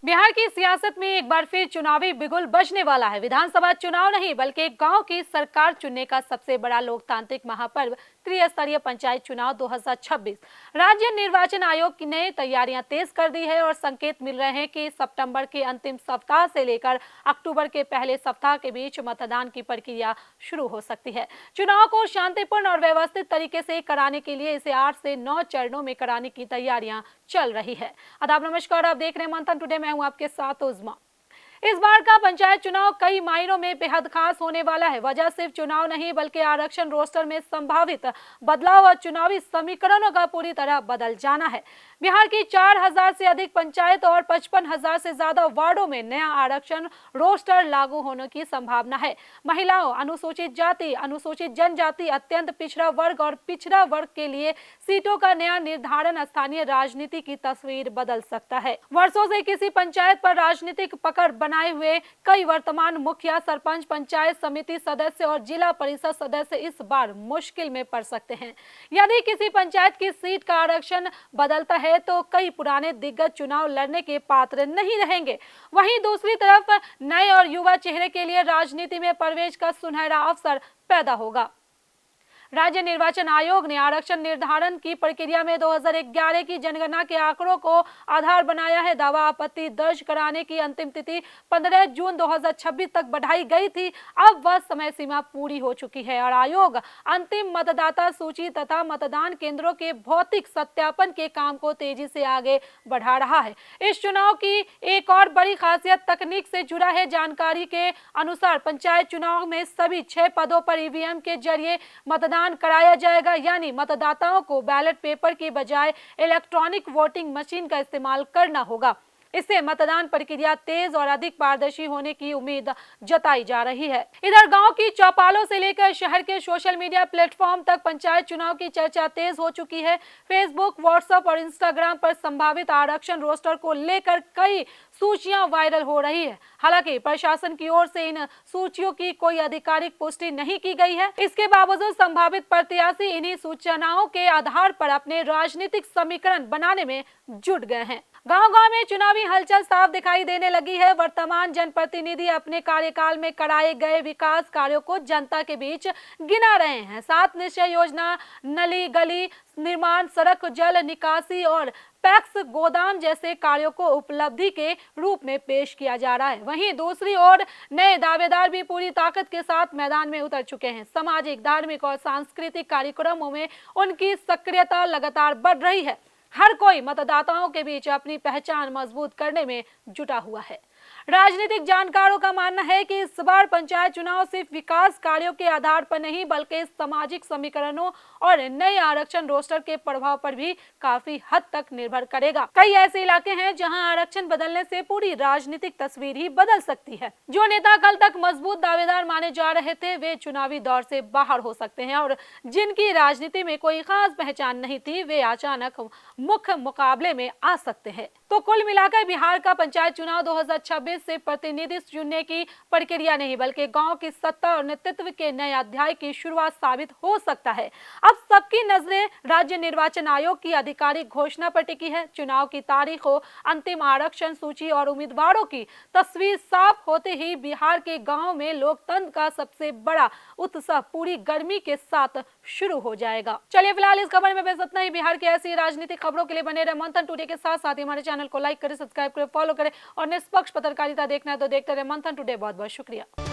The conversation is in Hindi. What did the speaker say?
बिहार की सियासत में एक बार फिर चुनावी बिगुल बजने वाला है। विधानसभा चुनाव नहीं बल्कि गांव की सरकार चुनने का सबसे बड़ा लोकतांत्रिक महापर्व त्रिस्तरीय पंचायत चुनाव 2026। राज्य निर्वाचन आयोग ने तैयारियां तेज कर दी है और संकेत मिल रहे हैं कि सितंबर के अंतिम सप्ताह से लेकर अक्टूबर के पहले सप्ताह के बीच मतदान की प्रक्रिया शुरू हो सकती है। चुनाव को शांतिपूर्ण और व्यवस्थित तरीके से कराने के लिए इसे 8 से 9 चरणों में कराने की तैयारियां चल रही है। आदाब, नमस्कार, आप देख रहे हैं मंथन टुडे। मैं हूं आपके साथ उज़मा। इस बार का पंचायत चुनाव कई मायनों में बेहद खास होने वाला है। वजह सिर्फ चुनाव नहीं बल्कि आरक्षण रोस्टर में संभावित बदलाव और चुनावी समीकरणों का पूरी तरह बदल जाना है। बिहार की 4000 से अधिक पंचायत और 55,000 से ज्यादा वार्डों में नया आरक्षण रोस्टर लागू होने की संभावना है। महिलाओं, अनुसूचित जाति, अनुसूचित जनजाति, अत्यंत पिछड़ा वर्ग और पिछड़ा वर्ग के लिए सीटों का नया निर्धारण स्थानीय राजनीति की तस्वीर बदल सकता है। वर्षों से किसी पंचायत पर राजनीतिक पकड़ बनाए हुए कई वर्तमान मुखिया, सरपंच, पंचायत समिति सदस्य और जिला परिषद सदस्य इस बार मुश्किल में पड़ सकते हैं। यदि किसी पंचायत की सीट का आरक्षण बदलता है तो कई पुराने दिग्गज चुनाव लड़ने के पात्र नहीं रहेंगे। वहीं दूसरी तरफ नए और युवा चेहरे के लिए राजनीति में प्रवेश का सुनहरा अवसर पैदा होगा। राज्य निर्वाचन आयोग ने आरक्षण निर्धारण की प्रक्रिया में 2011 की जनगणना के आंकड़ों को आधार बनाया है। दावा आपत्ति दर्ज कराने की अंतिम तिथि 15 जून 2026 तक बढ़ाई गई थी। अब वह समय सीमा पूरी हो चुकी है और आयोग अंतिम मतदाता सूची तथा मतदान केंद्रों के भौतिक सत्यापन के काम को तेजी से आगे बढ़ा रहा है। इस चुनाव की एक और बड़ी खासियत तकनीक से जुड़ा है। जानकारी के अनुसार पंचायत चुनाव में सभी 6 पदों पर ईवीएम के जरिए मतदान कराया जाएगा, यानी मतदाताओं को बैलेट पेपर के बजाय इलेक्ट्रॉनिक वोटिंग मशीन का इस्तेमाल करना होगा। इससे मतदान प्रक्रिया तेज और अधिक पारदर्शी होने की उम्मीद जताई जा रही है। इधर गांव की चौपालों से लेकर शहर के सोशल मीडिया प्लेटफॉर्म तक पंचायत चुनाव की चर्चा तेज हो चुकी है। फेसबुक, व्हाट्सएप और इंस्टाग्राम पर संभावित आरक्षण रोस्टर को लेकर कई सूचियां वायरल हो रही है। हालांकि प्रशासन की ओर से इन सूचियों की कोई आधिकारिक पुष्टि नहीं की गई है। इसके बावजूद संभावित प्रत्याशी इन्हीं सूचनाओं के आधार पर अपने राजनीतिक समीकरण बनाने में जुट गए हैं। गांव-गांव में चुनावी हलचल साफ दिखाई देने लगी है। वर्तमान जनप्रतिनिधि अपने कार्यकाल में कराए गए विकास कार्यों को जनता के बीच गिना रहे हैं। 7 निश्चय योजना, नली गली निर्माण, सड़क, जल निकासी और पैक्स गोदाम जैसे कार्यों को उपलब्धि के रूप में पेश किया जा रहा है। वहीं दूसरी ओर नए दावेदार भी पूरी ताकत के साथ मैदान में उतर चुके हैं। सामाजिक, धार्मिक और सांस्कृतिक कार्यक्रमों में उनकी सक्रियता लगातार बढ़ रही है। हर कोई मतदाताओं के बीच अपनी पहचान मजबूत करने में जुटा हुआ है। राजनीतिक जानकारों का मानना है कि इस बार पंचायत चुनाव सिर्फ विकास कार्यों के आधार पर नहीं बल्कि सामाजिक समीकरणों और नए आरक्षण रोस्टर के प्रभाव पर भी काफी हद तक निर्भर करेगा। कई ऐसे इलाके हैं जहां आरक्षण बदलने से पूरी राजनीतिक तस्वीर ही बदल सकती है। जो नेता कल तक मजबूत दावेदार माने जा रहे थे वे चुनावी दौर से बाहर हो सकते हैं और जिनकी राजनीति में कोई खास पहचान नहीं थी वे अचानक मुख्य मुकाबले में आ सकते हैं। तो कुल मिलाकर बिहार का पंचायत चुनाव 2026 से प्रतिनिधि चुनने की प्रक्रिया नहीं बल्कि गांव की सत्ता और नेतृत्व के नए अध्याय की शुरुआत साबित हो सकता है। अब सबकी नजरें राज्य निर्वाचन आयोग की आधिकारिक घोषणा पर टिकी है। चुनाव की तारीख हो, अंतिम आरक्षण सूची और उम्मीदवारों की तस्वीर साफ होते ही बिहार के गांव में लोकतंत्र का सबसे बड़ा उत्सव पूरी गर्मी के साथ शुरू हो जाएगा। चलिए फिलहाल इस खबर में बस इतना ही। बिहार की ऐसी राजनीतिक खबरों के लिए बने रहे मंथन टुडे के साथ ही हमारे चैनल को लाइक करें, सब्सक्राइब करें, फॉलो करें और निष्पक्ष पत्रकारिता देखना है तो देखते रहे मंथन टुडे। बहुत बहुत शुक्रिया।